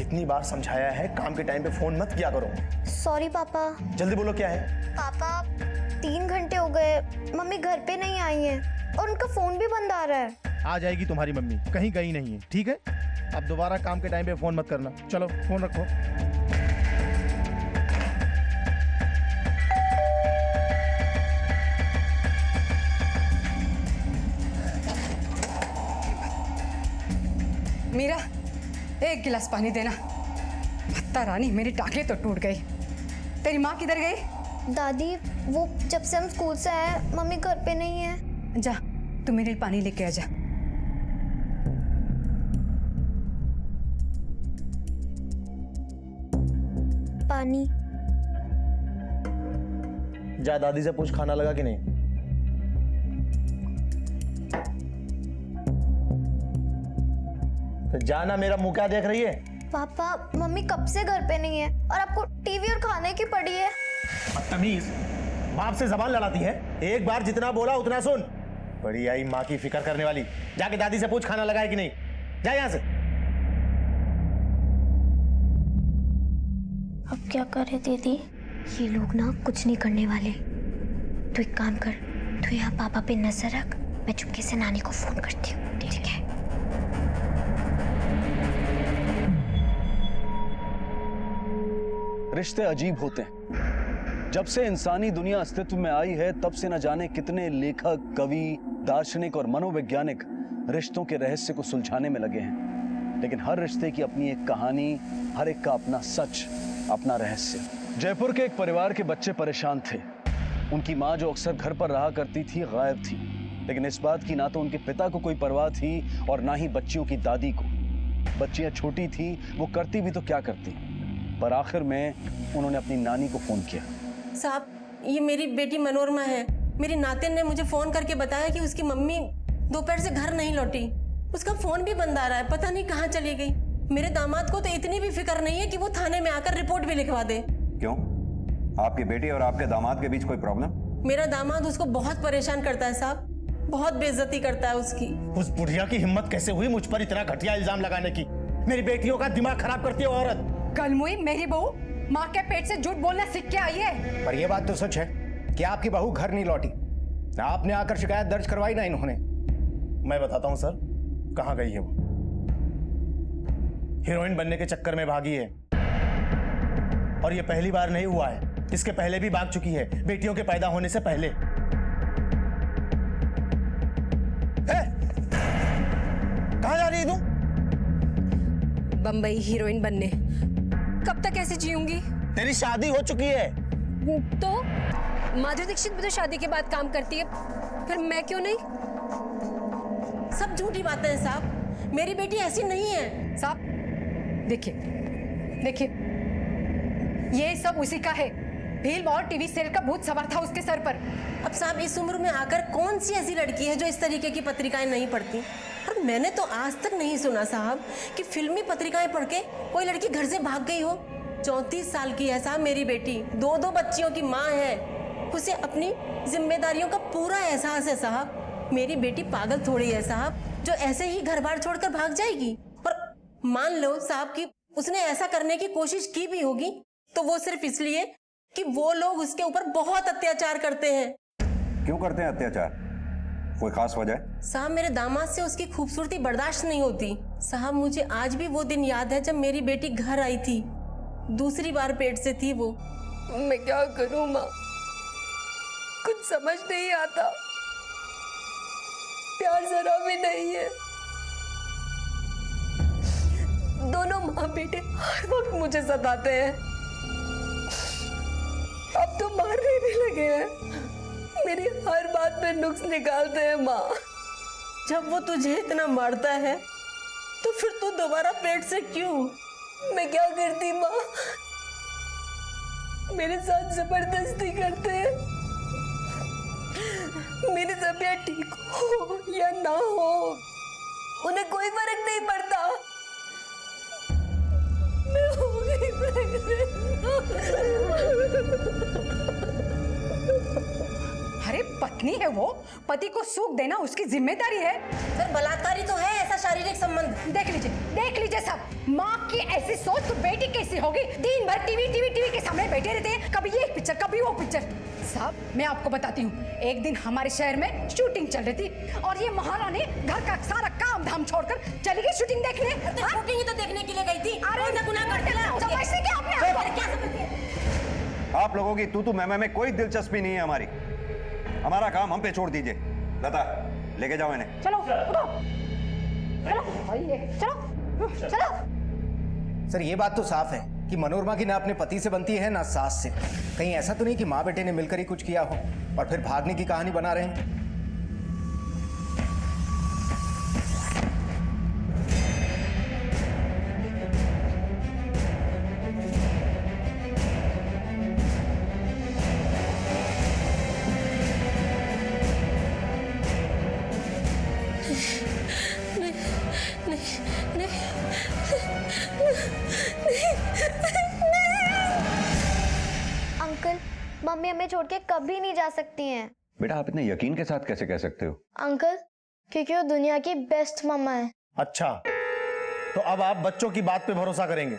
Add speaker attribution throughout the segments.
Speaker 1: कितनी बार समझाया है काम के टाइम पे फोन मत किया करो।
Speaker 2: सॉरी पापा।
Speaker 1: जल्दी बोलो क्या है।
Speaker 2: पापा 3 घंटे हो गए, मम्मी घर पे नहीं आई है और उनका फोन भी बंद आ रहा है।
Speaker 3: आ जाएगी तुम्हारी मम्मी, कहीं गई नहीं है, ठीक है? अब दोबारा काम के टाइम पे फोन मत करना। चलो फोन रखो।
Speaker 4: मीरा, एक गिलास पानी देना। भत्ता रानी, मेरी टांगें तो टूट गई। तेरी माँ किधर गई?
Speaker 2: दादी वो जब से हम स्कूल से आए मम्मी घर पे नहीं है।
Speaker 4: जा तू मेरे लिए पानी लेके आ जा।
Speaker 2: पानी।
Speaker 1: जा दादी से पूछ खाना लगा कि नहीं। तो जाना, मेरा मुंह क्या देख रही है।
Speaker 2: पापा मम्मी कब से घर पे नहीं है और आपको टीवी और खाने की पड़ी है।
Speaker 1: बदतमीज, बाप से जबान लड़ाती है। एक बार जितना बोला उतना सुन। बड़ी आई माँ की फिक्र करने वाली। जाके दादी से पूछ खाना लगा है कि नहीं। जा यहाँ से।
Speaker 2: अब क्या करे दीदी, ये लोग ना कुछ नहीं करने वाले। तू एक काम कर, तू यहाँ पापा पे नजर रख, मैं चुपके से नानी को फोन करती हूँ, ठीक है?
Speaker 5: रिश्ते अजीब होते हैं। जब से इंसानी दुनिया अस्तित्व में आई है तब से न जाने कितने लेखक, कवि, दार्शनिक और मनोवैज्ञानिक रिश्तों के रहस्य को सुलझाने में लगे हैं। लेकिन हर रिश्ते की अपनी एक कहानी, हर एक का अपना सच, अपना रहस्य। जयपुर के एक परिवार के बच्चे परेशान थे। उनकी माँ जो अक्सर घर पर रहा करती थी गायब थी, लेकिन इस बात की ना तो उनके पिता को कोई परवाह थी और ना ही बच्चियों की दादी को। बच्चियां छोटी थी, वो करती भी तो क्या करती, पर आखिर में उन्होंने अपनी नानी को फोन किया।
Speaker 6: साहब, ये मेरी बेटी मनोरमा है। मेरी नातिन ने मुझे फोन करके बताया कि उसकी मम्मी दोपहर से घर नहीं लौटी। उसका फोन भी बंद आ रहा है, पता नहीं कहाँ चली गई। मेरे दामाद को तो इतनी भी फिक्र नहीं है कि वो थाने में आकर रिपोर्ट भी लिखवा दे।
Speaker 7: क्यों? आपकी बेटी और आपके दामाद के बीच कोई प्रॉब्लम?
Speaker 6: मेरा दामाद उसको बहुत परेशान करता है साहब, बहुत बेइज्जती करता है उसकी।
Speaker 1: उस बुढ़िया की हिम्मत कैसे हुई मुझ पर इतना घटिया इल्जाम लगाने की। मेरी बेटियों का दिमाग खराब करती है औरत।
Speaker 4: कल मुई मेरी बहू माँ के पेट से झूठ बोलना सीख के आई है।
Speaker 8: पर यह बात तो सच है कि आपकी बहू घर नहीं लौटी। ना आपने आकर शिकायत दर्ज करवाई ना इन्होंने।
Speaker 1: मैं बताता हूं सर, कहां गई है वो। हीरोइन बनने के चक्कर में भागी है। और ये पहली बार नहीं हुआ है, इसके पहले भी भाग चुकी है, बेटियों के पैदा होने से पहले। कहां जा रही है तू?
Speaker 4: बम्बई हीरोइन बनने। कब तक ऐसे जीऊंगी?
Speaker 1: तेरी शादी हो चुकी है।
Speaker 4: तो माधुरी दीक्षित भी तो शादी के बाद काम करती है, फिर मैं क्यों नहीं?
Speaker 6: सब झूठी बातें हैं साहब, मेरी बेटी ऐसी नहीं है।
Speaker 4: साहब देखिए देखिए, ये सब उसी का है। फिल्म और टीवी सीरियल का भूत सवार था उसके सर पर।
Speaker 6: अब साहब इस उम्र में आकर कौन सी ऐसी लड़की है जो इस तरीके की पत्रिकाएं नहीं पढ़ती? और मैंने तो आज तक नहीं सुना साहब कि फिल्मी पत्रिकाएं पढ़ के कोई लड़की घर से भाग गई हो। 34 साल की है साहब मेरी बेटी, 2 बच्चियों की माँ है। उसे अपनी जिम्मेदारियों का पूरा एहसास है साहब। मेरी बेटी पागल थोड़ी है साहब जो ऐसे ही घर बार छोड़कर भाग जाएगी। और मान लो साहब कि उसने ऐसा करने की कोशिश की भी होगी तो वो सिर्फ इसलिए कि वो लोग उसके ऊपर बहुत अत्याचार करते हैं।
Speaker 7: क्यों करते हैं अत्याचार? कोई खास वजह?
Speaker 6: साहब मेरे दामाद से उसकी खूबसूरती बर्दाश्त नहीं होती। साहब मुझे आज भी वो दिन याद है जब मेरी बेटी घर आई थी, दूसरी बार पेट से थी वो।
Speaker 4: मैं क्या करूं माँ, कुछ समझ नहीं आता। प्यार जरा भी नहीं है। दोनों माँ बेटे हर वक्त मुझे सताते हैं। अब तो मारने भी लगे हैं। मेरी हर बात में नुक्स निकालते हैं माँ।
Speaker 6: जब वो तुझे इतना मारता है तो फिर तू दोबारा पेट से क्यों?
Speaker 4: मैं क्या करती माँ, मेरे साथ जबरदस्ती करते हैं। मेरी तबीयत ठीक हो या ना हो उन्हें कोई फर्क नहीं पड़ता। मैं हो गई प्रेग्नेंट। अरे पत्नी है वो, पति को सुख देना उसकी जिम्मेदारी है।
Speaker 6: सर बलात्कारी तो है ऐसा शारीरिक संबंध।
Speaker 4: देख लीजिए साहब, माँ की ऐसी सोच तो बेटी कैसी होगी? दिन भर टीवी के सामने बैठे रहते हैं, कभी ये पिक्चर कभी वो पिक्चर। साहब मैं आपको बताती हूँ, एक दिन हमारे शहर में शूटिंग चल रही थी और ये महारानी घर का सारा काम धाम छोड़कर चली गई शूटिंग देखने।
Speaker 6: शूटिंग ही तो देखने के लिए गई थी।
Speaker 4: अरे
Speaker 6: ना गुनाह करते ना
Speaker 4: समझते क्या आपने?
Speaker 6: क्या समझते हैं?
Speaker 7: आप लोगों की तू मैं में कोई दिलचस्पी नहीं है हमारी। हमारा काम हम पे छोड़ दीजिए। लता लेके जाओ इन्हें।
Speaker 4: चलो उठो, चलो।
Speaker 8: सर ये बात तो साफ है कि मनोरमा की ना अपने पति से बनती है ना सास से। कहीं ऐसा तो नहीं कि माँ बेटे ने मिलकर ही कुछ किया हो और फिर भागने की कहानी बना रहे हैं।
Speaker 2: अंकल, मम्मी हमें छोड़ के कभी नहीं जा सकती हैं।
Speaker 7: बेटा आप इतने यकीन के साथ कैसे कह सकते हो?
Speaker 2: अंकल, क्योंकि वो दुनिया की बेस्ट मम्मा है।
Speaker 1: अच्छा, तो अब आप बच्चों की बात पे भरोसा करेंगे?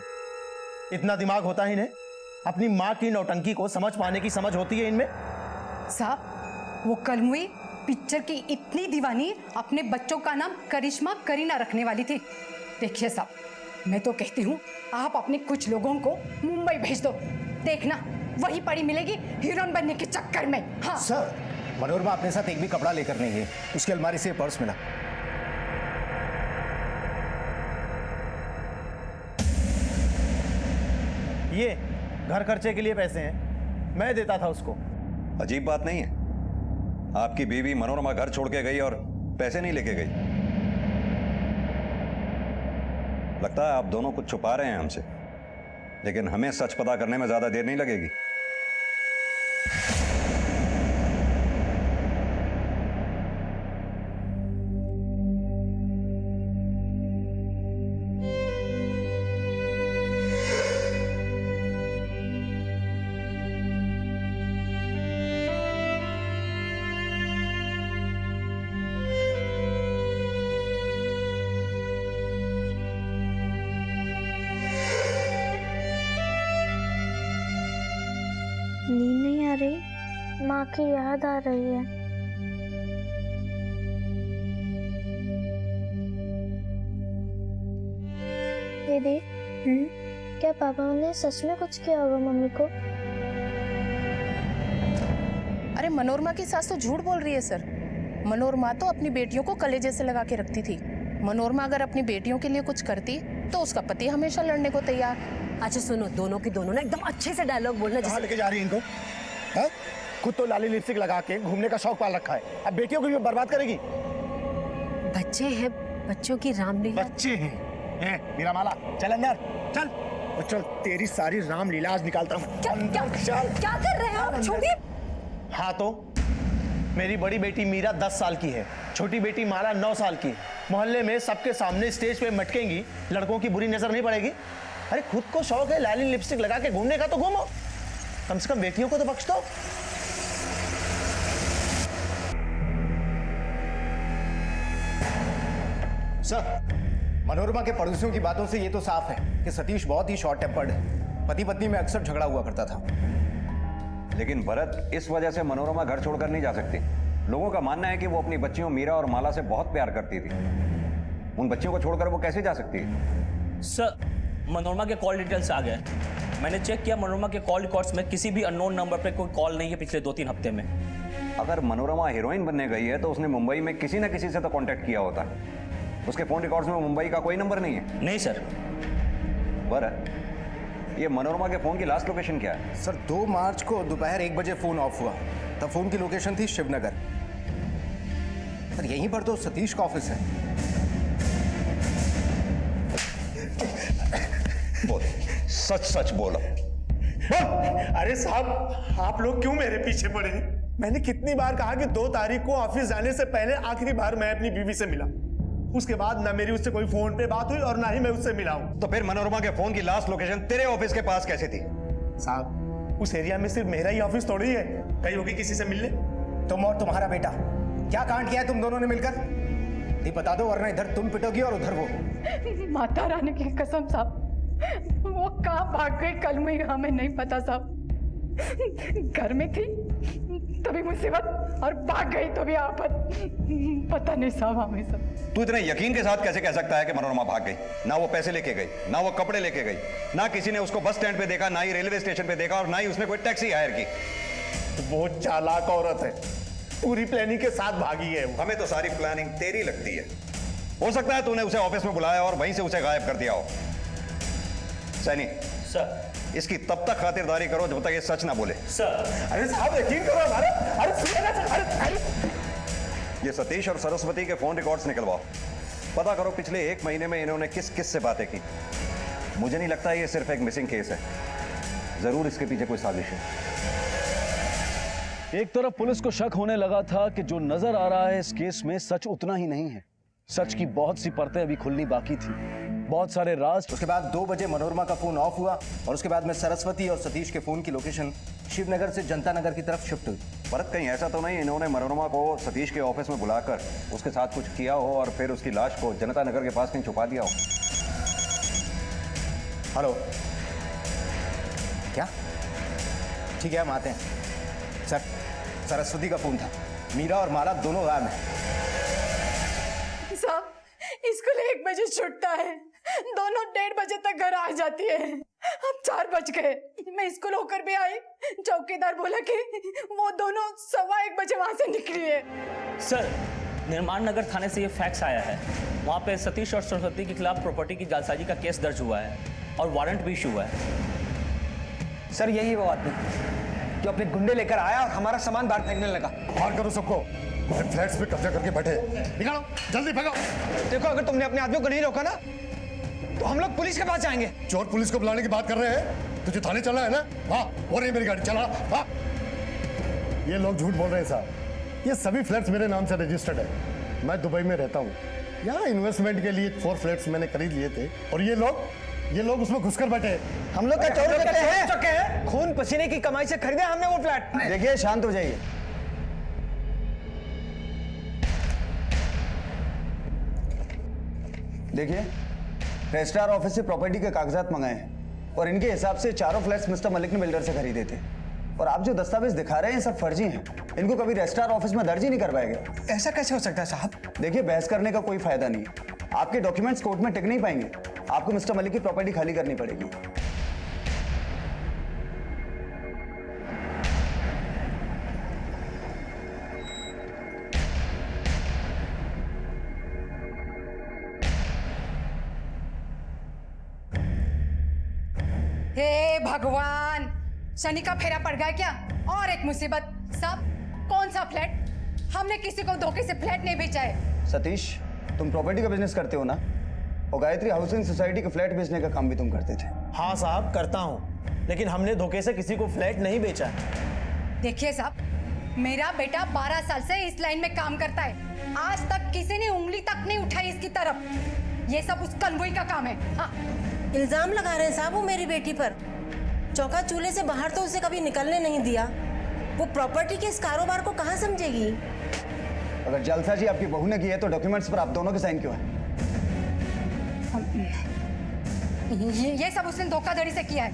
Speaker 1: इतना दिमाग होता ही नहीं? अपनी माँ की नौटंकी को समझ पाने की समझ होती है इनमें?
Speaker 4: साहब वो कल हुई पिक्चर की इतनी दीवानी अपने बच्चों का नाम करिश्मा करीना रखने वाली थी। देखिए साहब, मैं तो कहती हूँ आप अपने कुछ लोगों को मुंबई भेज दो, देखना वही पड़ी मिलेगी हीरोइन बनने के चक्कर में। हाँ
Speaker 8: सर मनोरमा अपने साथ एक भी कपड़ा लेकर नहीं है, उसकी अलमारी से पर्स मिला।
Speaker 1: ये घर खर्चे के लिए पैसे हैं, मैं देता था उसको।
Speaker 7: अजीब बात नहीं है? आपकी बीवी मनोरमा घर छोड़ के गई और पैसे नहीं लेके गई। लगता है आप दोनों कुछ छुपा रहे हैं हमसे, लेकिन हमें सच पता करने में ज्यादा देर नहीं लगेगी।
Speaker 2: नींद नहीं आ रही, माँ की याद आ रही है। दीदी, क्या पापा ने सच में कुछ किया होगा मम्मी को?
Speaker 9: अरे मनोरमा की सास तो झूठ बोल रही है सर। मनोरमा तो अपनी बेटियों को कलेजे से लगा के रखती थी। मनोरमा अगर अपनी बेटियों के लिए कुछ करती तो उसका पति हमेशा लड़ने को तैयार।
Speaker 6: अच्छा सुनो, दोनों के दोनों ना एकदम अच्छे से डायलॉग बोलना।
Speaker 3: कहाँ लेके जा रही है इनको? हाँ? खुद तो लाली लिपस्टिक लगा के घूमने का शौक पाल रखा है, अब बेटियों को भी बर्बाद करेगी।
Speaker 6: बच्चे हैं, बच्चों की रामलीला।
Speaker 3: बच्चे हैं मेरा माला, चल अंदर चल। और चल तेरी सारी रामलीला आज निकालता हूँ।
Speaker 4: क्या कर रहे हैं आप? छोड़िए।
Speaker 1: हाँ तो मेरी बड़ी बेटी मीरा 10 साल की है, छोटी बेटी माला 9 साल की है। मोहल्ले में सबके सामने स्टेज पे मटकेंगी, लड़कों की बुरी नजर नहीं पड़ेगी? अरे खुद को शौक है लाली लिपस्टिक लगा के घूमने का तो घूमो, कम से कम बेटियों को तो बख्श दो।
Speaker 8: सर मनोरमा के पड़ोसियों की बातों से ये तो साफ है कि सतीश बहुत ही शॉर्ट टेम्पर्ड है। पति पत्नी में अक्सर झगड़ा हुआ करता था।
Speaker 7: लेकिन भरत, इस वजह से मनोरमा घर छोड़कर नहीं जा सकती। लोगों का मानना है कि वो अपनी बच्चियों मीरा और माला से बहुत प्यार करती थी। उन बच्चियों को छोड़कर वो कैसे जा सकती है?
Speaker 10: सर मनोरमा के कॉल डिटेल्स आ गए। मैंने चेक किया, मनोरमा के कॉल रिकॉर्ड्स में किसी भी अननोन नंबर पे कोई कॉल नहीं है पिछले 2-3 हफ्ते में।
Speaker 7: अगर मनोरमा हीरोइन बनने गई है तो उसने मुंबई में किसी न किसी से तो कांटेक्ट किया होता है। उसके फोन रिकॉर्ड्स में मुंबई का कोई नंबर नहीं है।
Speaker 10: नहीं सर।
Speaker 7: भरत, ये मनोरमा के फोन की लास्ट लोकेशन क्या है?
Speaker 8: सर 2 मार्च को दोपहर 1 बजे फोन ऑफ हुआ, तब फोन की लोकेशन थी शिवनगर। सर यहीं पर तो सतीश का ऑफिस है।
Speaker 7: बोल, सच सच बोलो।
Speaker 3: अरे साहब, आप लोग क्यों मेरे पीछे पड़े हैं? मैंने कितनी बार कहा कि 2 तारीख को ऑफिस जाने से पहले आखिरी बार मैं अपनी बीवी से मिला। उसके बाद ना मेरी उससे कोई फोन पे बात हुई और ना ही मैं उससे मिला हूं।
Speaker 7: तो फिर मनोरमा के फोन की लास्ट लोकेशन तेरे ऑफिस के पास कैसे थी?
Speaker 3: साहब उस एरिया में सिर्फ मेरा ही ऑफिस थोड़ी है, कहीं होगी किसी से मिलने।
Speaker 8: तुम और तुम्हारा बेटा क्या कांड किया है तुम दोनों ने मिलकर? ये बता दो, वरना इधर तुम पिटोगी और उधर वो।
Speaker 4: माता रानी की कसम साहब, वो कहाँ भाग गई कल में हमें नहीं पता साहब। घर में थी तभी मुसीबत और भाग गई तो भी आफत। पता नहीं साहब हमें सब।
Speaker 7: तू इतने यकीन के साथ कैसे कह सकता है कि मनोरमा भाग गई? ना वो पैसे लेके गई, ना वो कपड़े लेके गई, ना किसी ने उसको बस स्टैंड पे देखा, ना ही रेलवे स्टेशन पे देखा, और ना ही उसने कोई टैक्सी हायर की।
Speaker 3: वो चालाक औरत है, पूरी प्लानिंग के साथ भागी है वो।
Speaker 7: हमें तो सारी प्लानिंग तेरी लगती है। हो सकता है तूने उसे ऑफिस में बुलाया और वहीं से उसे गायब कर दिया हो। सैनी
Speaker 10: सर,
Speaker 7: इसकी तब तक खातिरदारी करो जब तक ये सच ना बोले।
Speaker 10: सर,
Speaker 3: अरे साहब यकीन करो हमारा। अरे सुनिए ना सर, अरे
Speaker 7: ये सतीश और सरस्वती के फोन रिकॉर्ड्स निकलवाओ। पता करो पिछले 1 महीने में इन्होंने किस किस से बातें की। मुझे नहीं लगता ये सिर्फ एक मिसिंग केस है, जरूर इसके पीछे कोई साजिश है।
Speaker 5: एक तरफ पुलिस को शक होने लगा था कि जो नजर आ रहा है इस केस में सच उतना ही नहीं है। सच की बहुत सी परतें अभी खुलनी बाकी थी, बहुत सारे राज।
Speaker 8: उसके बाद 2 बजे मनोरमा का फोन ऑफ हुआ और उसके बाद में सरस्वती और सतीश के फोन की लोकेशन शिवनगर से जनता नगर की तरफ शिफ्ट हुई।
Speaker 7: भरत, कहीं ऐसा तो नहीं इन्होंने मनोरमा को सतीश के ऑफिस में बुलाकर उसके साथ कुछ किया हो और फिर उसकी लाश को जनता नगर के पास कहीं छुपा दिया हो?
Speaker 8: हेलो, क्या? ठीक है, हम आते हैं। सर, सरस्वती का फोन था, मीरा और माला दोनों गायब हैं।
Speaker 4: साहब स्कूल 1 बजे छूटता है, दोनों 1:30 बजे तक घर आ जाती है। अब 4 बज गए, मैं स्कूल होकर भी आई, चौकीदार बोला कि वो दोनों 1:15 बजे वहां से निकली है।
Speaker 10: सर, निर्माण नगर थाने से ये फैक्स आया है। वहाँ पे सतीश और सरस्वती के खिलाफ प्रॉपर्टी की जालसाजी का केस दर्ज हुआ है और वारंट भी इशू हुआ है।
Speaker 11: सर यही वो आदमी जो अपने गुंडे लेकर आया और हमारा सामान बाहर फेंकने लगा।
Speaker 3: बाहर करो सबको, फ्लैट्स पे कब्जा करके बैठे। निकालो, जल्दी भगाओ।
Speaker 11: देखो, अगर तुमने अपने आदमियों को नहीं रोका ना तो हम लोग पुलिस के पास जाएंगे।
Speaker 3: चोर पुलिस को बुलाने की बात कर रहे हैं? तुझे थाने चला है ना? वाह, वो रही मेरी गाड़ी, चला वाह। ये लोग झूठ बोल रहे हैं साहब। ये सभी फ्लैट्स मेरे नाम से रजिस्टर्ड है। मैं दुबई में रहता हूँ। यहाँ इन्वेस्टमेंट के लिए 4 फ्लैट्स मैंने खरीद लिए थे और ये लोग उसमें घुसकर बैठे।
Speaker 11: हम लोग क्या चोर चुके हैं? खून पसीने की कमाई से खरीदे हमने वो फ्लैट।
Speaker 8: देखिए, शांत हो जाइए। देखिए, रजिस्ट्रार ऑफिस से प्रॉपर्टी के कागजात मंगाए हैं और इनके हिसाब से चारों फ्लैट्स मिस्टर मलिक ने बिल्डर से खरीदे थे। और आप जो दस्तावेज दिखा रहे हैं सब फर्जी हैं। इनको कभी रजिस्ट्रार ऑफिस में दर्ज ही नहीं करवाया गया।
Speaker 11: ऐसा कैसे हो सकता है साहब?
Speaker 8: देखिए, बहस करने का कोई फायदा नहीं है। आपके डॉक्यूमेंट्स कोर्ट में टिक नहीं पाएंगे। आपको मिस्टर मलिक की प्रॉपर्टी खाली करनी पड़ेगी।
Speaker 4: हे भगवान, शनि का फेरा पड़ गया क्या? और एक मुसीबत। सब कौन सा फ्लैट? हमने किसी को धोखे से फ्लैट नहीं बेचा है।
Speaker 8: सतीश, तुम प्रॉपर्टी का बिजनेस करते हो ना? और गायत्री हाउसिंग सोसाइटी के फ्लैट बेचने का काम भी तुम करते थे।
Speaker 1: हाँ साहब, करता हूँ, लेकिन हमने धोखे से किसी को फ्लैट नहीं बेचा है।
Speaker 4: देखिए साहब, मेरा बेटा 12 साल से इस लाइन में काम करता है। आज तक किसी ने उंगली तक नहीं उठाई इसकी तरफ। ये सब उस कन्वोई का काम है। हाँ।
Speaker 6: इल्जाम लगा रहे हैं साहब वो मेरी बेटी पर। चौका चूल्हे से बाहर तो उसे कभी निकलने नहीं दिया। वो प्रॉपर्टी के इस कारोबार को कहाँ समझेगी?
Speaker 8: अगर जालसाजी आपकी बहू ने की है तो डॉक्यूमेंट्स पर आप दोनों के साइन क्यों है?
Speaker 4: ये सब उसने धोखाधड़ी से किया है।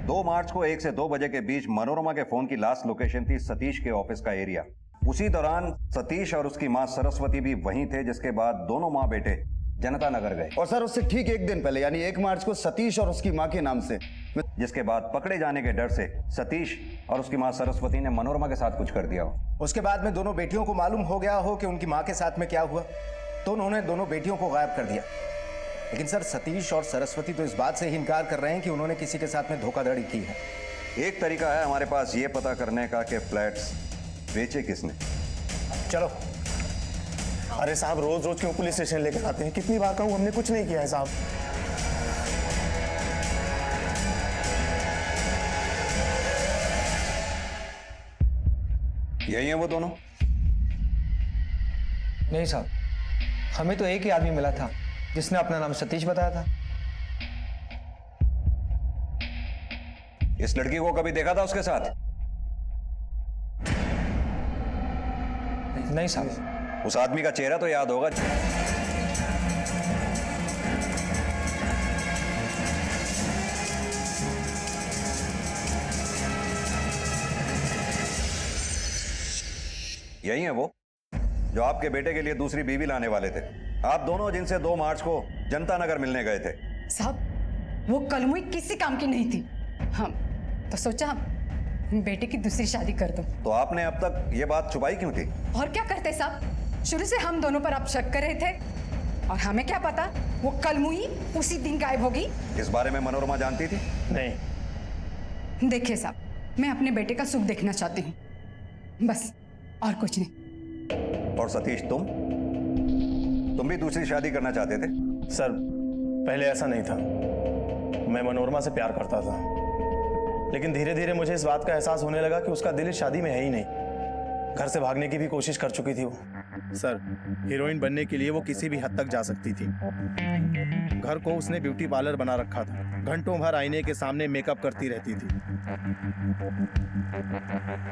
Speaker 7: 2 मार्च को 1 से 2 बजे के बीच मनोरमा के फोन की लास्ट लोकेशन थी सतीश के ऑफिस का एरिया। उसी दौरान सतीश और उसकी मां सरस्वती भी वहीं थे, जिसके बाद दोनों मां बेटे जनता नगर गए।
Speaker 8: और सर, उससे ठीक 1 दिन पहले यानी 1 मार्च को सतीश और उसकी मां के नाम से,
Speaker 7: जिसके बाद पकड़े जाने के डर से सतीश और उसकी मां सरस्वती ने मनोरमा के साथ कुछ कर दिया हो।
Speaker 8: उसके बाद में दोनों बेटियों को मालूम हो गया हो कि उनकी मां के साथ में क्या हुआ, तो उन्होंने दोनों बेटियों को गायब कर दिया। लेकिन सर, सतीश और सरस्वती तो इस बात से ही इनकार कर रहे हैं कि उन्होंने किसी के साथ में धोखाधड़ी की है।
Speaker 7: एक तरीका है हमारे पास ये पता करने का कि फ्लैट्स बेचे किसने।
Speaker 3: चलो। अरे साहब, रोज रोज क्यों पुलिस स्टेशन लेकर आते हैं? कितनी बार कहूं, हमने कुछ नहीं किया है साहब।
Speaker 7: यही है वो दोनों?
Speaker 11: नहीं साहब, हमें तो एक ही आदमी मिला था जिसने अपना नाम सतीश बताया था।
Speaker 7: इस लड़की को कभी देखा था उसके साथ?
Speaker 11: नहीं साहब।
Speaker 7: उस आदमी का चेहरा तो याद होगा। यही है वो जो आपके बेटे के लिए दूसरी बीवी लाने वाले थे। आप दोनों जिनसे 2 मार्च को जनता नगर मिलने गए थे।
Speaker 4: साहब वो कलमुई किसी काम की नहीं थी। हम तो सोचा बेटे की दूसरी शादी कर दो।
Speaker 7: तो आपने अब तक ये बात छुपाई क्यों थी?
Speaker 4: और क्या करते साहब, शुरू से हम दोनों पर आप शक कर रहे थे और हमें क्या पता वो कलमुई उसी दिन गायब होगी।
Speaker 7: इस बारे में मनोरमा जानती थी?
Speaker 1: नहीं।
Speaker 4: देखिए साहब, मैं अपने बेटे का सुख देखना चाहती हूँ, बस, और कुछ नहीं।
Speaker 7: और सतीश, तुम भी दूसरी शादी करना चाहते थे?
Speaker 1: सर पहले ऐसा नहीं था। मैं मनोरमा से प्यार करता था, लेकिन धीरे धीरे मुझे इस बात का एहसास होने लगा कि उसका दिल इस शादी में है ही नहीं। घर से भागने की भी कोशिश कर चुकी थी वो। सर हीरोइन बनने के लिए वो किसी भी हद तक जा सकती थी। घर को उसने ब्यूटी पार्लर बना रखा था। घंटों भर आईने के सामने मेकअप करती रहती थी।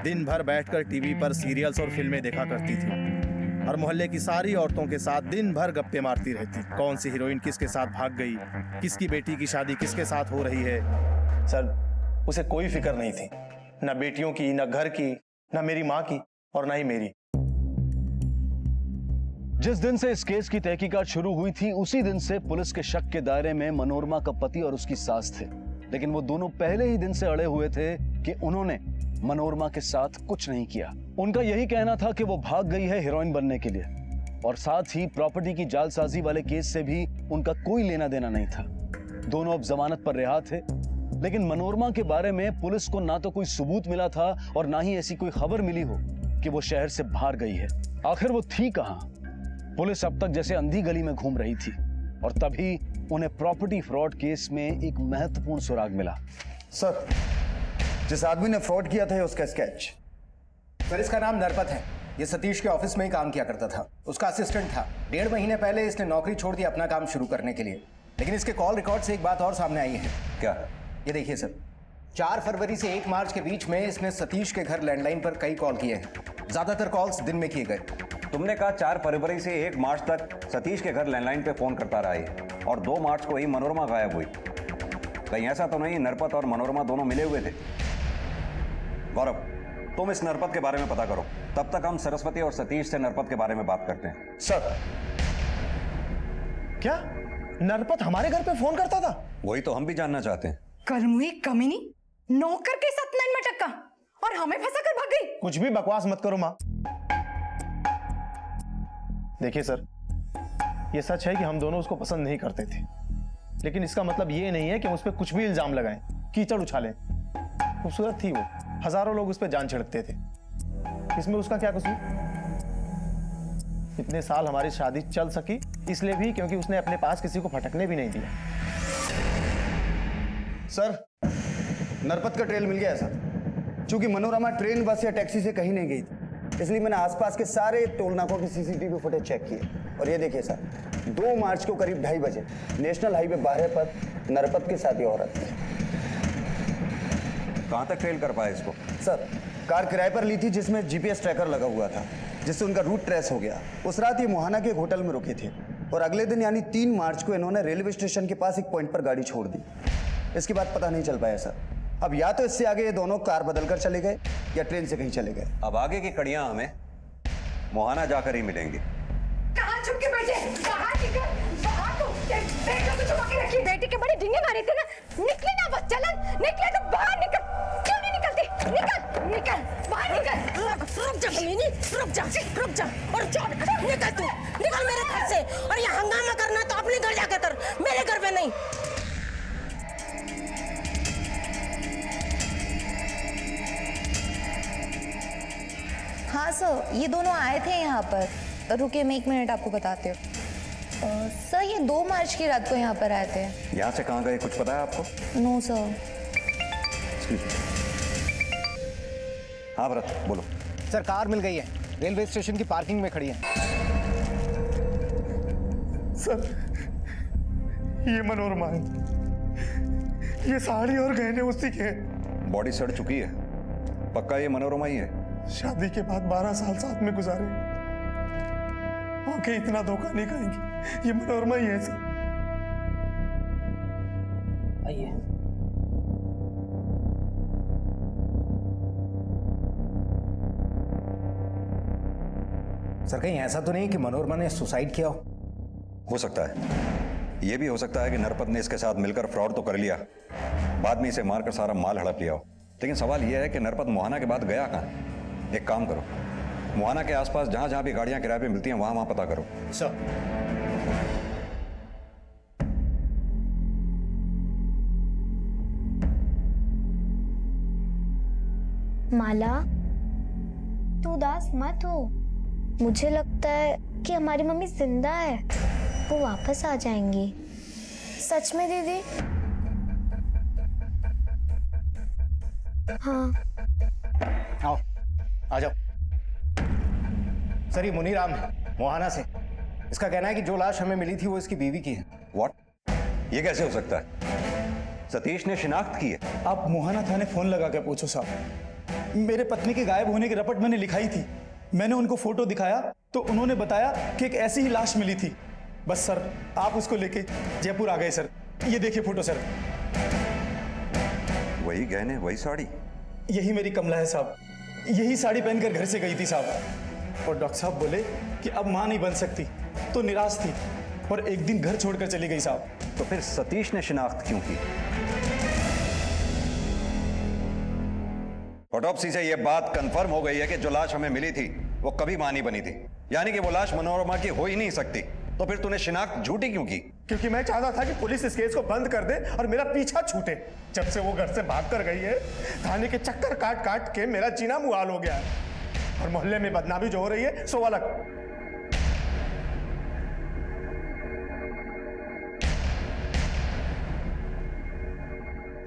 Speaker 1: दिन भर बैठकर टीवी पर सीरियल्स और फिल्में देखा करती थी और मोहल्ले की सारी औरतों के साथ दिन भर गप्पे मारती रहती। कौन सी हीरोइन किसके साथ भाग गई, किसकी बेटी की शादी किसके साथ हो रही है। सर उसे कोई फिक्र नहीं थी, न बेटियों की, न घर की, न मेरी माँ की और न ही मेरी।
Speaker 5: जिस दिन से इस केस की तहकीकात शुरू हुई थी उसी दिन से पुलिस के शक के दायरे में मनोरमा का पति और उसकी सास थे। लेकिन वो दोनों पहले ही दिन से अड़े हुए थे कि उन्होंने मनोरमा के साथ कुछ नहीं किया। उनका यही कहना था कि वो भाग गई है हीरोइन बनने के लिए, और साथ ही प्रॉपर्टी की जालसाजी वाले केस से भी उनका कोई लेना देना नहीं था। दोनों अब जमानत पर रिहा थे, लेकिन मनोरमा के बारे में पुलिस को ना तो कोई सबूत मिला था और ना ही ऐसी कोई खबर मिली हो कि वो शहर से बाहर गई है। आखिर वो थी कहां? पुलिस अब तक जैसे अंधी गली में घूम रही थी, और तभी उन्हें प्रॉपर्टी फ्रॉड केस में एक महत्वपूर्ण सुराग मिला।
Speaker 8: सर, जिस आदमी ने फ्रॉड किया था उसका स्केच।
Speaker 12: सर इसका नाम नरपत है। ये सतीश के ऑफिस में ही काम किया करता था, उसका असिस्टेंट था। 1.5 महीने पहले इसने नौकरी छोड़ दी अपना काम शुरू करने के लिए। लेकिन इसके कॉल रिकॉर्ड से एक बात और सामने आई है।
Speaker 7: क्या?
Speaker 12: ये देखिए सर, 4 फरवरी से 1 मार्च के बीच में इसने सतीश के घर लैंडलाइन पर कई कॉल किए हैं। ज्यादातर कॉल्स दिन में किए गए।
Speaker 7: तुमने कहा 4 फरवरी से 1 मार्च तक सतीश के घर लैंडलाइन पे फोन करता रहा है, और 2 मार्च को ही मनोरमा गायब हुई। कहीं ऐसा तो नहीं नरपत और मनोरमा दोनों मिले हुए थे? गौरव, तुम इस नरपत के बारे में पता करो, तब तक हम सरस्वती और सतीश से नरपत के बारे में बात करते हैं।
Speaker 1: सर क्या नरपत हमारे घर पे फोन करता था?
Speaker 7: वही तो हम भी जानना चाहते हैं।
Speaker 4: कलमुई कमीनी नौकर के साथ लाइन में टक्का और हमें फंसा कर भाग गई।
Speaker 1: कुछ भी बकवास मत करो माँ। देखिए सर, ये सच है कि हम दोनों उसको पसंद नहीं करते थे, लेकिन इसका मतलब ये नहीं है कि हम उस पर कुछ भी इल्जाम लगाएं, कीचड़ उछालें। खूबसूरत थी वो, हजारों लोग उस पर जान छिड़कते थे। इसमें उसका क्या कसूर? इतने साल हमारी शादी चल सकी इसलिए भी क्योंकि उसने अपने पास किसी को फटकने भी नहीं दिया।
Speaker 8: सर, नरपत का ट्रेल मिल गया है सर। चूंकि मनोरमा ट्रेन, बस या टैक्सी से कहीं नहीं गई थी, इसलिए मैंने आसपास के सारे टोल नाकों की सीसीटीवी फुटेज चेक किए। और ये देखिए सर, 2 मार्च को करीब 2:30 बजे नेशनल हाईवे 12 पर नरपत के साथ ये औरत थी।
Speaker 7: कहां तक ट्रेल कर पाए इसको?
Speaker 8: सर, कार किराए पर ली थी जिसमें जीपीएस ट्रैकर लगा हुआ था, जिससे उनका रूट ट्रेस हो गया। उस रात ये मोहाना के एक होटल में रुके थे और अगले दिन यानी 3 मार्च को इन्होंने रेलवे स्टेशन के पास एक पॉइंट पर गाड़ी छोड़ दी। इसके बाद पता नहीं चल पाया सर। अब या तो इससे आगे ये दोनों कार बदलकर चले गए या ट्रेन से कहीं चले गए।
Speaker 7: अब आगे की कड़ियां हमें मोहाना जाकर ही मिलेंगी।
Speaker 4: कहाँ छुप के बैठे? बाहर निकल, बाहर तो बेटों को छुपा के रखी। बेटी के बड़े ढींगे मारे थे ना, निकले ना बस, चलन निकले तो बाहर निकल। क्यों नहीं निकलती? निकल, निकल, बाहर निकल।
Speaker 6: रुक जा कमीनी, रुक जा और छोड़, निकल तू, निकल मेरे घर से। और ये हंगामा करना तो अपने घर जाकर कर, मेरे घर पे नहीं।
Speaker 2: हाँ सर, ये दोनों आए थे यहाँ पर। रुकिए मैं 1 मिनट आपको बताती हूँ। सर ये 2 मार्च की रात को यहाँ पर आए थे।
Speaker 7: यहाँ से कहाँ गए, कुछ पता है आपको?
Speaker 2: No sir.
Speaker 7: हाँ भरत, बोलो।
Speaker 12: सर कार मिल गई है, रेलवे स्टेशन की पार्किंग में खड़ी है।
Speaker 3: सर, ये मनोरमा है। ये साड़ी और गहने उसी के हैं।
Speaker 7: बॉडी सड़ चुकी है, पक्का ये मनोरमा ही है।
Speaker 3: शादी के बाद 12 साल साथ में गुजारे, आके इतना धोखा नहीं खाएंगी, ये मनोरमा ही है सर।
Speaker 10: आइए।
Speaker 12: सर कहीं ऐसा तो नहीं कि मनोरमा ने सुसाइड किया
Speaker 7: हो सकता है, यह भी हो सकता है कि नरपत ने इसके साथ मिलकर फ्रॉड तो कर लिया, बाद में इसे मारकर सारा माल हड़प लिया हो। लेकिन सवाल यह है कि नरपत मोहाना के बाद गया कहाँ? एक काम करो, मोहाना के आसपास जहां जहां भी गाड़ियां किराए पे मिलती हैं वहां वहां पता करो।
Speaker 12: सर
Speaker 2: माला, तू उदास मत हो। मुझे लगता है कि हमारी मम्मी जिंदा है, वो वापस आ जाएंगी। सच में दीदी? हाँ।
Speaker 12: आओ, आ जाओ। सर ये मुनीराम है, मोहाना से। इसका कहना है कि जो लाश हमें मिली थी वो इसकी बीवी की है।
Speaker 7: व्हाट? ये कैसे हो सकता है? सतीश ने शिनाख्त की है।
Speaker 13: आप मोहाना थाने फोन लगा के पूछो साहब। मेरे पत्नी के गायब होने की रपट मैंने लिखाई थी, मैंने उनको फोटो दिखाया तो उन्होंने बताया कि एक ऐसी ही लाश मिली थी। बस सर, आप उसको लेके जयपुर आ गए सर। ये देखिए फोटो सर।
Speaker 7: वही गहने, वही साड़ी?
Speaker 13: यही मेरी कमला है साहब, यही साड़ी पहनकर घर से गई थी साहब। और डॉक्टर साहब बोले कि अब मां नहीं बन सकती, तो निराश थी और एक दिन घर छोड़कर चली गई साहब।
Speaker 7: तो फिर सतीश ने शिनाख्त क्यों की? ऑटोप्सी से यह बात कंफर्म हो गई है कि जो लाश हमें मिली थी वो कभी मां नहीं बनी थी, यानी कि वो लाश मनोरमा की हो ही नहीं सकती। तो फिर तूने शिनाख्त झूठी क्यों की?
Speaker 3: क्योंकि मैं चाहता था कि पुलिस इस केस को बंद कर दे और मेरा पीछा छूटे। जब से वो घर से भाग कर गई है, थाने के चक्कर काट काट के मेरा जीना मुहाल हो गया है। और मोहल्ले में बदनामी जो हो रही है सो अलग।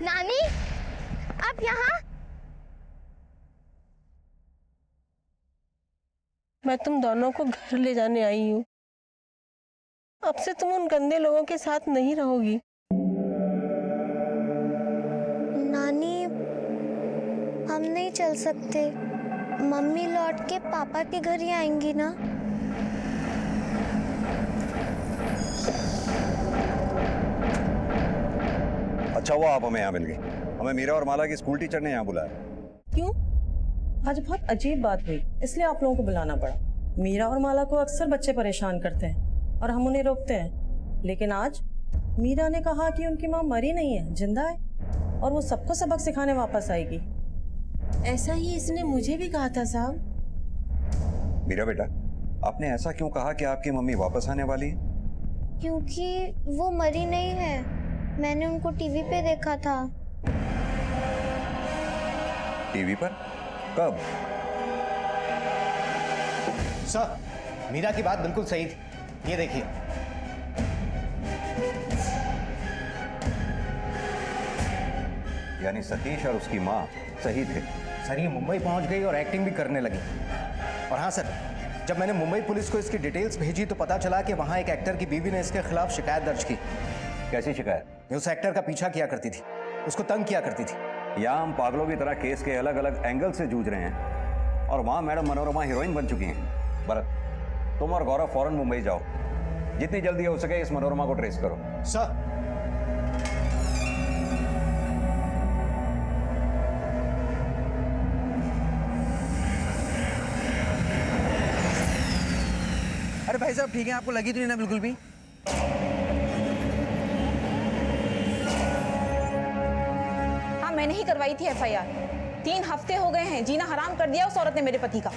Speaker 2: नानी, आप यहाँ?
Speaker 6: मैं तुम दोनों को घर ले जाने आई हूँ। अब से तुम उन गंदे लोगों के साथ नहीं रहोगी।
Speaker 2: नानी, हम नहीं चल सकते। मम्मी लौट के पापा के घर ही आएंगी ना?
Speaker 7: अच्छा हुआ आप हमें यहाँ मिल गई। हमें मीरा और माला की स्कूल टीचर ने यहाँ बुलाया।
Speaker 14: क्यों? आज बहुत अजीब बात हुई, इसलिए आप लोगों को बुलाना पड़ा। मीरा और माला को अक्सर बच्चे परेशान करते हैं और हम उन्हें रोकते हैं, लेकिन आज मीरा ने कहा कि उनकी माँ मरी नहीं है, जिंदा है और वो सबको सबक सिखाने वापस आएगी।
Speaker 6: ऐसा ही इसने मुझे भी कहा था साहब।
Speaker 7: मीरा बेटा, आपने ऐसा क्यों कहा कि आपकी मम्मी वापस आने वाली है?
Speaker 2: क्योंकि वो मरी नहीं है, मैंने उनको टीवी पे देखा था।
Speaker 7: टीवी पर? कब?
Speaker 12: सर, मीरा की बात बिल्कुल सही थी। ये देखिए।
Speaker 7: यानी सतीश और उसकी माँ सही थे।
Speaker 12: सर ये मुंबई पहुंच गई और एक्टिंग भी करने लगी। और हाँ सर, जब मैंने मुंबई पुलिस को इसकी डिटेल्स भेजी तो पता चला कि वहाँ एक एक्टर की बीवी ने इसके खिलाफ शिकायत दर्ज की।
Speaker 7: कैसी शिकायत?
Speaker 12: ये उस एक्टर का पीछा किया करती थी, उसको तंग किया करती थी।
Speaker 7: यहाँ हम पागलों की तरह केस के अलग अलग एंगल से जूझ रहे हैं और वहाँ मैडम मनोरमा हीरोइन बन चुकी हैं। भरत, तुम और गौरव फौरन मुंबई जाओ, जितनी जल्दी हो सके इस मनोरमा को ट्रेस करो।
Speaker 12: सर।
Speaker 11: अरे भाई साहब ठीक है, आपको लगी तो नहीं ना बिल्कुल भी?
Speaker 15: हाँ, मैंने ही करवाई थी एफआईआर। 3 हफ्ते हो गए हैं, जीना हराम कर दिया उस औरत ने मेरे पति का।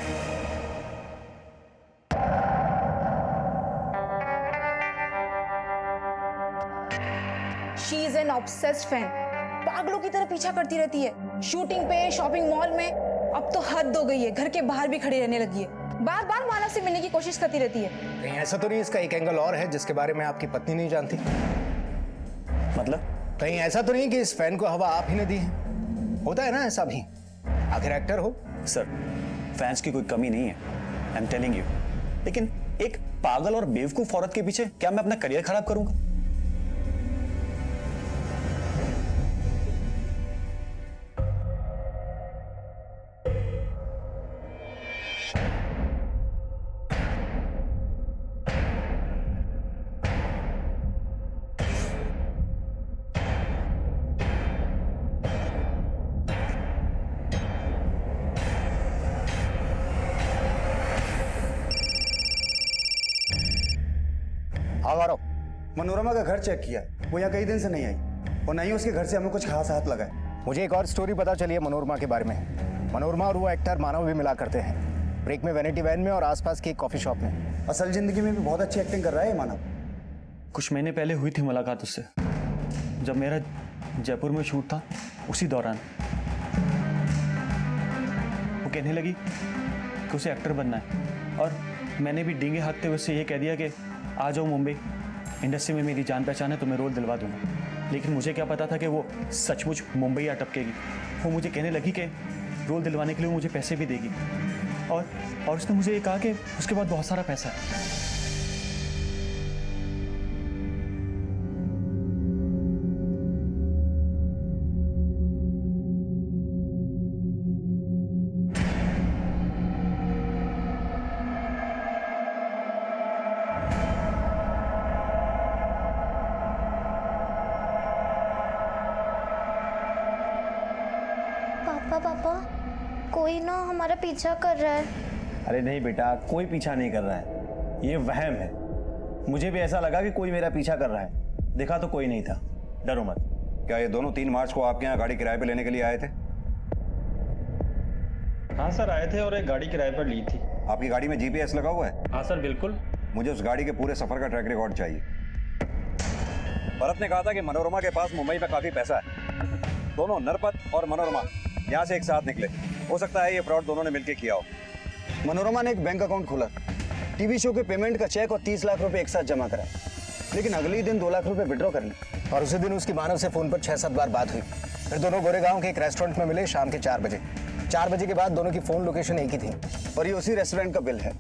Speaker 15: She is an obsessed fan, पागलों की तरह पीछा करती रहती है, शूटिंग पे, शॉपिंग मॉल में। अब तो हद हो गई है, घर के बाहर भी खड़ी रहने लगी है, बार बार मानव से मिलने की कोशिश करती रहती है।
Speaker 12: कहीं ऐसा तो नहीं इसका एक एंगल और है जिसके बारे में आपकी पत्नी नहीं जानती?
Speaker 13: मतलब?
Speaker 12: कहीं ऐसा तो नहीं कि इस फैन को हवा आप ही ने दी है? होता है ना ऐसा भी, आखिर एक्टर हो।
Speaker 13: सर, फैंस की कोई कमी नहीं है, आई एम टेलिंग यू। लेकिन एक पागल और बेवकूफ औरत के पीछे क्या मैं अपना करियर खराब करूंगा?
Speaker 12: हाँ गौरव,
Speaker 8: मनोरमा का घर चेक किया, वो यहाँ कई दिन से नहीं आई और ना ही उसके घर से हमें कुछ खास हाथ लगा है।
Speaker 12: मुझे एक और स्टोरी पता चली है मनोरमा के बारे में। मनोरमा और वो एक्टर मानव भी मिला करते हैं, ब्रेक में वैनिटी वैन में और आसपास की एक कॉफी शॉप में।
Speaker 8: असल जिंदगी में भी बहुत अच्छी एक्टिंग कर रहा है ये मानव।
Speaker 13: कुछ महीने पहले हुई थी मुलाकात उससे, जब मेरा जयपुर में शूट था उसी दौरान। वो कहने लगी कि उसे एक्टर बनना है और मैंने भी डींगे हाँकते हुए उससे ये कह दिया कि आ जाओ मुंबई, इंडस्ट्री में मेरी जान पहचान है तो मैं रोल दिलवा दूंगा। लेकिन मुझे क्या पता था कि वो सचमुच मुंबई आ टपकेगी। वो मुझे कहने लगी कि रोल दिलवाने के लिए वो मुझे पैसे भी देगी और उसने मुझे ये कहा कि उसके बाद बहुत सारा पैसा है।
Speaker 2: पापा कोई ना हमारा पीछा कर रहा है।
Speaker 1: अरे नहीं बेटा, कोई पीछा नहीं कर रहा है, ये वहम है। मुझे भी ऐसा लगा कि कोई मेरा पीछा कर रहा है, देखा तो कोई नहीं था। डरो मत।
Speaker 7: क्या ये दोनों 3 मार्च को आपके यहाँ गाड़ी किराए पे लेने के लिए आए थे?
Speaker 13: हाँ सर, आए थे और एक गाड़ी किराए पर ली थी।
Speaker 7: आपकी गाड़ी में GPS लगा हुआ है?
Speaker 13: हाँ सर, बिल्कुल।
Speaker 7: मुझे उस गाड़ी के पूरे सफर का ट्रैक रिकॉर्ड चाहिए। भरत ने कहा था कि मनोरमा के पास मुंबई में काफी पैसा है। दोनों नरपत और मनोरमा यहाँ से एक साथ निकले। हो सकता है ये फ्रॉड दोनों ने मिलकर किया हो।
Speaker 8: मनोरमा ने एक बैंक अकाउंट खोला, टीवी शो के पेमेंट का चेक और 30 लाख रुपए एक साथ जमा कराए, लेकिन अगले ही दिन 2 लाख रुपए विड्रॉ कर लिए।
Speaker 12: और उसी दिन उसकी मानव से फोन पर 6-7 बार बात हुई। फिर दोनों गोरेगांव के एक रेस्टोरेंट में मिले शाम के 4 बजे। 4 बजे के बाद दोनों की फोन लोकेशन एक ही थी।
Speaker 8: और ये उसी रेस्टोरेंट का बिल है।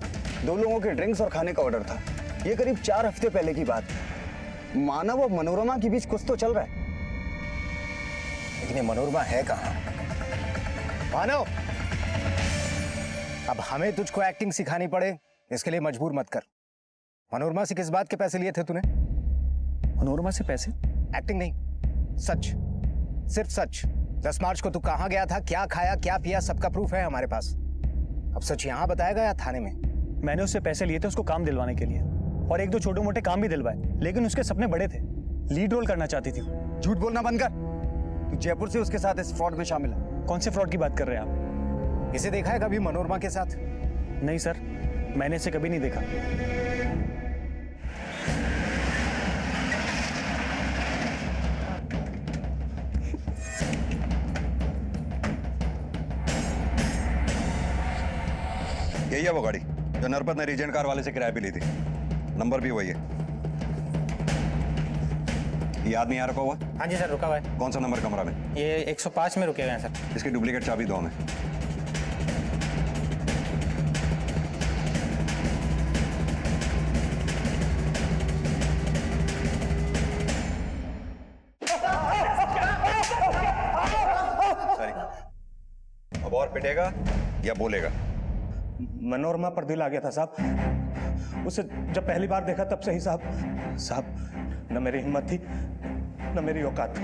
Speaker 8: 2 लोगों के ड्रिंक्स और खाने का ऑर्डर था। ये करीब 4 हफ्ते पहले की बात है। मानव और मनोरमा के बीच कुछ तो चल रहा है,
Speaker 12: लेकिन ये मनोरमा है कहाँ? मानव, अब हमें तुझको एक्टिंग सिखानी पड़े इसके लिए मजबूर मत कर। मनोरमा से किस बात के पैसे लिए थे तूने?
Speaker 13: मनोरमा से पैसे?
Speaker 12: एक्टिंग नहीं, सच, सिर्फ सच। 10 मार्च को तू कहाँ गया था, क्या खाया, क्या पिया, सबका प्रूफ है हमारे पास। अब सच यहाँ बताएगा या थाने में?
Speaker 13: मैंने उससे पैसे लिए थे उसको काम दिलवाने के लिए और 1-2 छोटे मोटे काम भी दिलवाए, लेकिन उसके सपने बड़े थे। लीड रोल करना चाहती थी।
Speaker 8: झूठ बोलना बंद कर। तू जयपुर से उसके साथ इस फ्रॉड में शामिल है।
Speaker 13: कौन से फ्रॉड की बात कर रहे हैं आप?
Speaker 12: इसे देखा है कभी मनोरमा के साथ?
Speaker 13: नहीं सर, मैंने इसे कभी नहीं देखा।
Speaker 7: यही है वो गाड़ी जो नरपत ने रीजेंट कार वाले से किराए पे ली थी। नंबर भी वही है। ये आदमी यहाँ रुका हुआ?
Speaker 11: हाँ जी सर, रुका हुआ है।
Speaker 7: कौन सा नंबर कमरा में?
Speaker 11: ये 105 में रुके हुए हैं सर।
Speaker 7: इसकी डुप्लीकेट चाबी दो हमें। अब और पिटेगा या बोलेगा?
Speaker 3: मनोरमा पर दिल आ गया था साहब। उसे जब पहली बार देखा तब से ही साहब न मेरी हिम्मत थी न मेरी औकात।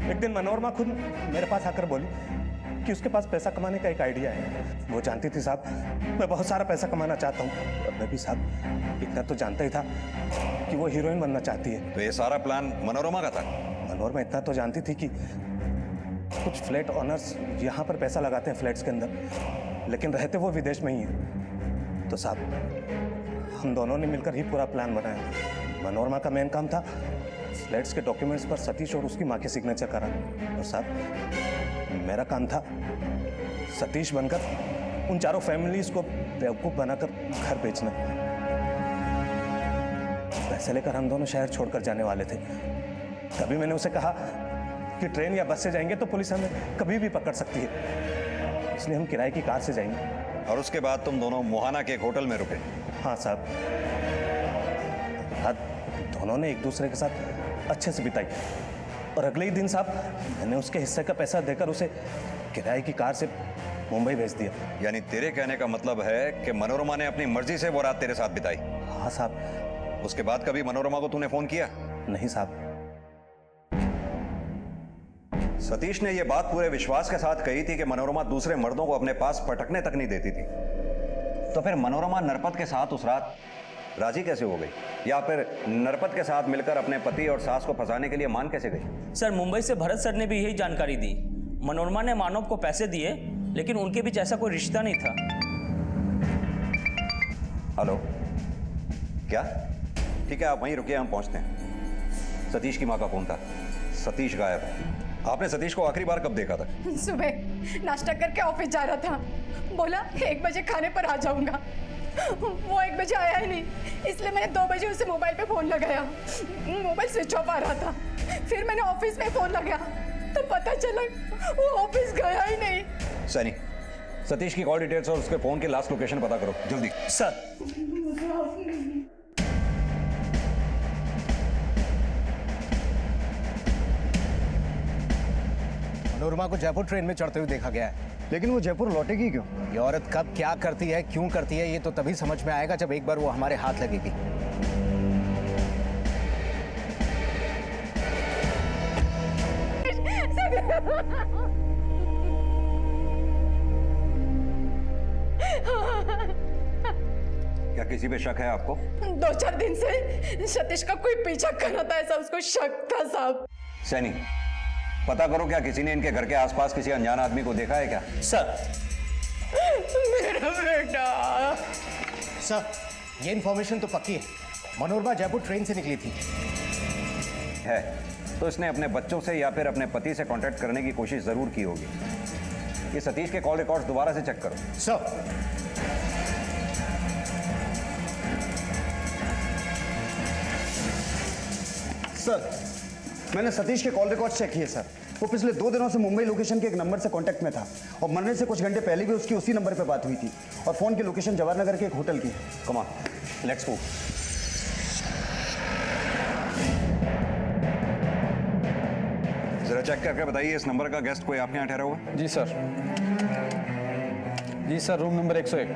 Speaker 3: एक दिन मनोरमा खुद मेरे पास आकर बोली कि उसके पास पैसा कमाने का एक आइडिया है। वो जानती थी साहब मैं बहुत सारा पैसा कमाना चाहता हूँ, और मैं भी साहब इतना तो जानता ही था कि वो हीरोइन बनना चाहती है।
Speaker 7: तो ये सारा प्लान मनोरमा का था?
Speaker 3: मनोरमा इतना तो जानती थी कि कुछ फ्लैट ओनर्स यहाँ पर पैसा लगाते हैं फ्लैट्स के अंदर, लेकिन रहते वो विदेश में ही है। तो साहब हम दोनों ने मिलकर ही पूरा प्लान बनाया। मनोरमा का मेन काम था फ्लैट्स के डॉक्यूमेंट्स पर सतीश और उसकी माँ के सिग्नेचर कराना, और साहब मेरा काम था सतीश बनकर उन चारों फैमिलीज को बेवकूफ बनाकर घर बेचना। पैसे लेकर हम दोनों शहर छोड़कर जाने वाले थे। तभी मैंने उसे कहा कि ट्रेन या बस से जाएंगे तो पुलिस हमें कभी भी पकड़ सकती है, इसलिए हम किराए की कार से जाएंगे।
Speaker 7: और उसके बाद तुम दोनों मोहाना के एक होटल में रुके?
Speaker 3: हाँ साहब, रात दोनों ने एक दूसरे के साथ अच्छे से बिताई, और अगले ही दिन साहब मैंने उसके हिस्से का पैसा देकर उसे किराए की कार से मुंबई भेज दिया।
Speaker 7: यानी तेरे कहने का मतलब है कि मनोरमा ने अपनी मर्जी से वो रात तेरे साथ बिताई?
Speaker 3: हाँ साहब।
Speaker 7: उसके बाद कभी मनोरमा को तूने फोन किया?
Speaker 3: नहीं साहब।
Speaker 7: सतीश ने यह बात पूरे विश्वास के साथ कही थी कि मनोरमा दूसरे मर्दों को अपने पास पटकने तक नहीं देती थी। तो फिर मनोरमा नरपत के साथ उस रात राजी कैसे हो गई, या फिर नरपत के साथ मिलकर अपने पति और सास को फंसाने के लिए मान कैसे गई?
Speaker 10: सर, मुंबई से भरत सर ने भी यही जानकारी दी। मनोरमा ने मानव को पैसे दिए, लेकिन उनके बीच ऐसा कोई रिश्ता नहीं था।
Speaker 7: हेलो, क्या? ठीक है, आप वहीं रुकिए, हम पहुंचते हैं। सतीश की माँ का फोन था। सतीश गायब है। आपने सतीश को आखिरी बार कब देखा था?
Speaker 4: सुबह नाश्ता करके ऑफिस जा रहा था, बोला 1 बजे खाने पर आ जाऊंगा। वो 1 बजे आया ही नहीं, इसलिए मैंने 2 बजे उसे मोबाइल पे फोन लगाया। मोबाइल स्विच ऑफ आ रहा था। फिर मैंने ऑफिस में फोन लगाया तो पता चला वो ऑफिस गया ही नहीं।
Speaker 7: सनी, सतीश की कॉल डिटेल्स और उसके फोन के लास्ट लोकेशन पता करो जल्दी।
Speaker 10: सर,
Speaker 12: मनोरमा को जयपुर ट्रेन में चढ़ते हुए देखा गया है।
Speaker 8: लेकिन वो जयपुर लौटेगी क्यों?
Speaker 12: ये औरत कब क्या करती है, क्यों करती है, ये तो तभी समझ में आएगा जब एक बार वो हमारे हाथ लगेगी।
Speaker 7: क्या किसी पे शक है आपको?
Speaker 4: 2-4 दिन से सतीश का कोई पीछा कर रहा था, ऐसा उसको शक था साहब।
Speaker 7: सैनी, पता करो क्या किसी ने इनके घर के आसपास किसी अनजान आदमी को देखा है क्या?
Speaker 10: सर,
Speaker 4: मेरा बेटा।
Speaker 12: सर, ये इन्फॉर्मेशन तो पक्की है। मनोरमा जयपुर ट्रेन से निकली थी।
Speaker 7: है तो इसने अपने बच्चों से या फिर अपने पति से कांटेक्ट करने की कोशिश जरूर की होगी। ये सतीश के कॉल रिकॉर्ड्स दोबारा से चेक करो।
Speaker 12: सर,
Speaker 8: सर, मैंने सतीश के कॉल रिकॉर्ड चेक किए सर। वो पिछले 2 दिनों से मुंबई लोकेशन के एक नंबर से कांटेक्ट में था और मरने से कुछ घंटे पहले भी उसकी उसी नंबर पे बात हुई थी और फोन की लोकेशन जवाहर नगर के एक होटल की है।
Speaker 7: Come on, let's move. जरा चेक करके बताइए, इस नंबर का गेस्ट कोई आपके यहाँ ठहरा हुआ?
Speaker 11: जी सर। जी सर, रूम नंबर 101।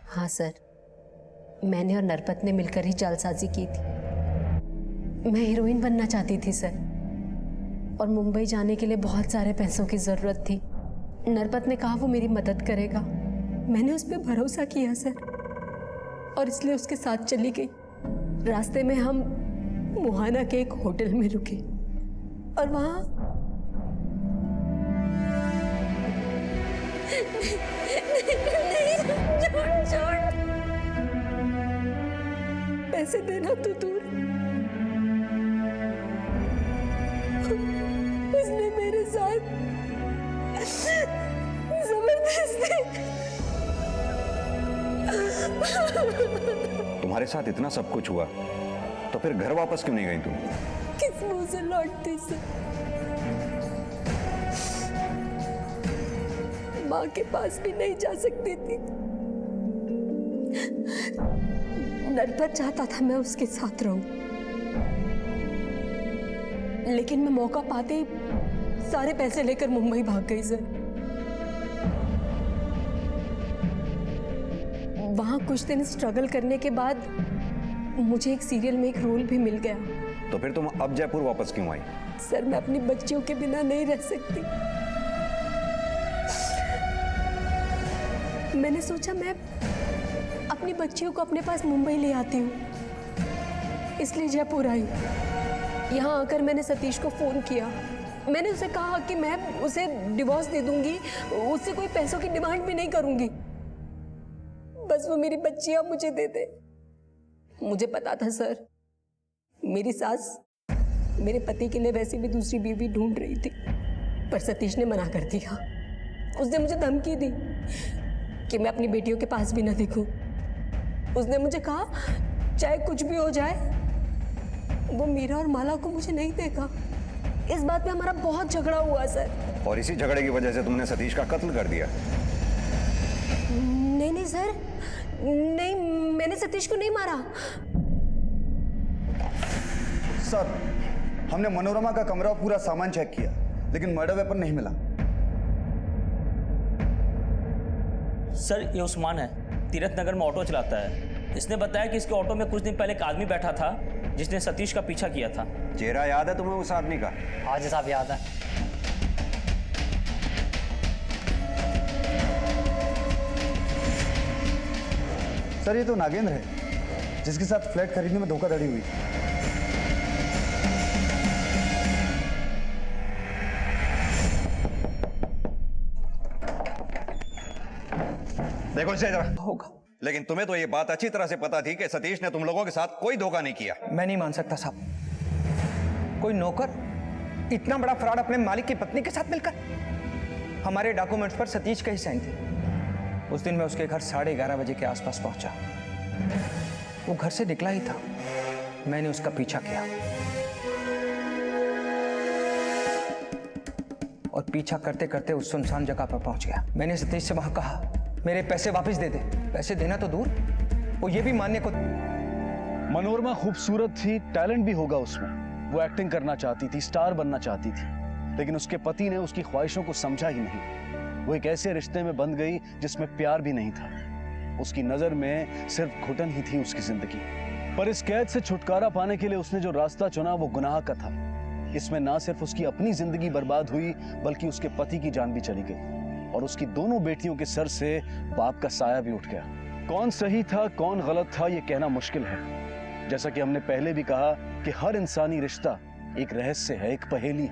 Speaker 6: हाँ सर, मैंने और नरपत ने मिलकर ही जालसाजी की थी। मैं हीरोइन बनना चाहती थी सर, और मुंबई जाने के लिए बहुत सारे पैसों की जरूरत थी। नरपत ने कहा वो मेरी मदद करेगा। मैंने उस पर भरोसा किया सर, और इसलिए उसके साथ चली गई। रास्ते में हम मुहाना के एक होटल में रुके और वहां छोड़, पैसे देना तो दूर, उसने मेरे साथ जबरदस्ती।
Speaker 7: तुम्हारे साथ इतना सब कुछ हुआ तो फिर घर वापस क्यों नहीं गई तुम?
Speaker 6: किस मुंह से लौटती सर? माँ के पास भी नहीं जा सकती थी। नरपत चाहता था मैं उसके साथ रहूं, लेकिन मैं मौका पाते ही सारे पैसे लेकर मुंबई भाग गई सर। वहां कुछ दिन स्ट्रगल करने के बाद मुझे एक सीरियल में एक रोल भी मिल गया।
Speaker 7: तो फिर तुम अब जयपुर वापस क्यों आई?
Speaker 6: सर, मैं अपनी बच्चियों के बिना नहीं रह सकती। मैंने सोचा मैं अपनी बच्चियों को अपने पास मुंबई ले आती हूँ, इसलिए जयपुर आई। यहाँ आकर मैंने सतीश को फोन किया। मैंने उसे कहा कि मैं उसे डिवोर्स दे दूंगी, उससे कोई पैसों की डिमांड भी नहीं करूंगी, बस वो मेरी बच्चियां मुझे दे दे। मुझे पता था सर, मेरी सास मेरे पति के लिए वैसे भी दूसरी बीवी ढूंढ रही थी, पर सतीश ने मना कर दिया। उसने मुझे धमकी दी कि मैं अपनी बेटियों के पास भी न दिखूं। उसने मुझे कहा चाहे कुछ भी हो जाए, वो मीरा और माला को मुझे नहीं देगा। इस बात पे हमारा बहुत झगड़ा हुआ सर।
Speaker 7: और इसी झगड़े की वजह से तुमने सतीश का कत्ल कर दिया?
Speaker 6: नहीं नहीं सर, नहीं, मैंने सतीश को नहीं मारा।
Speaker 8: सर, हमने मनोरमा का कमरा और पूरा सामान चेक किया, लेकिन मर्डर वेपन नहीं मिला।
Speaker 10: सर, ये उस्मान है, तीरथ नगर में ऑटो चलाता है। इसने बताया कि इसके ऑटो में कुछ दिन पहले एक आदमी बैठा था जिसने सतीश का पीछा किया था।
Speaker 7: चेहरा याद है तुम्हें उस आदमी का?
Speaker 16: हाँ जी साहब, याद है।
Speaker 8: सर ये तो नागेंद्र है जिसके साथ फ्लैट खरीदने में धोखाधड़ी हुई।
Speaker 7: देखो इसे जरा होगा, लेकिन तुम्हें तो ये बात अच्छी तरह से पता थी कि सतीश ने तुम लोगों के साथ कोई धोखा नहीं किया।
Speaker 11: मैं नहीं मान सकता साहब, कोई नौकर इतना बड़ा फ्रॉड अपने मालिक की पत्नी के साथ मिलकर। हमारे डॉक्यूमेंट्स पर सतीश का ही साइन थे। उस दिन मैं उसके घर 11:30 बजे के आसपास पहुंचा। वो घर से निकला ही था, मैंने उसका पीछा किया और पीछा करते करते उस सुनसान जगह पर पहुंच गया। मैंने सतीश से वहां कहा मेरे पैसे वापस दे दे। पैसे देना तो दूर, वो ये भी मानने को।
Speaker 5: मनोरमा खूबसूरत थी, टैलेंट भी होगा उसमें। वो एक्टिंग करना चाहती थी, स्टार बनना चाहती थी, लेकिन उसके पति ने उसकी ख्वाहिशों को समझा ही नहीं। वो एक ऐसे रिश्ते में बंध गई जिसमें प्यार भी नहीं था। उसकी नजर में सिर्फ घुटन ही थी उसकी जिंदगी। पर इस कैद से छुटकारा पाने के लिए उसने जो रास्ता चुना वो गुनाह का था। इसमें ना सिर्फ उसकी अपनी जिंदगी बर्बाद हुई बल्कि उसके पति की जान भी चली गई और उसकी दोनों बेटियों के सर से बाप का साया भी उठ गया। कौन सही था कौन गलत था ये कहना मुश्किल है। जैसा कि हमने पहले भी कहा कि हर इंसानी रिश्ता एक रहस्य है, एक पहेली।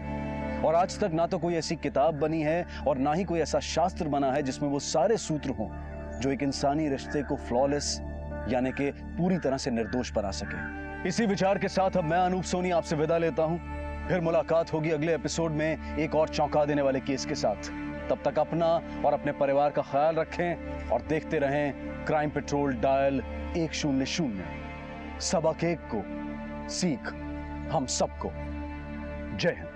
Speaker 5: और आज तक ना तो कोई ऐसी किताब बनी है और ना ही कोई ऐसा शास्त्र बना है जिसमें वो सारे सूत्र हों जो एक इंसानी रिश्ते को फ्लॉलेस यानी कि पूरी तरह से निर्दोष बना सके। इसी विचार के साथ अब मैं अनूप सोनी आपसे विदा लेता हूं। फिर मुलाकात होगी अगले एपिसोड में एक और चौंका देने वाले केस के साथ। तब तक अपना और अपने परिवार का ख्याल रखें और देखते रहें क्राइम पेट्रोल डायल 100। सबक एक को सीख हम सबको। जय हिंद।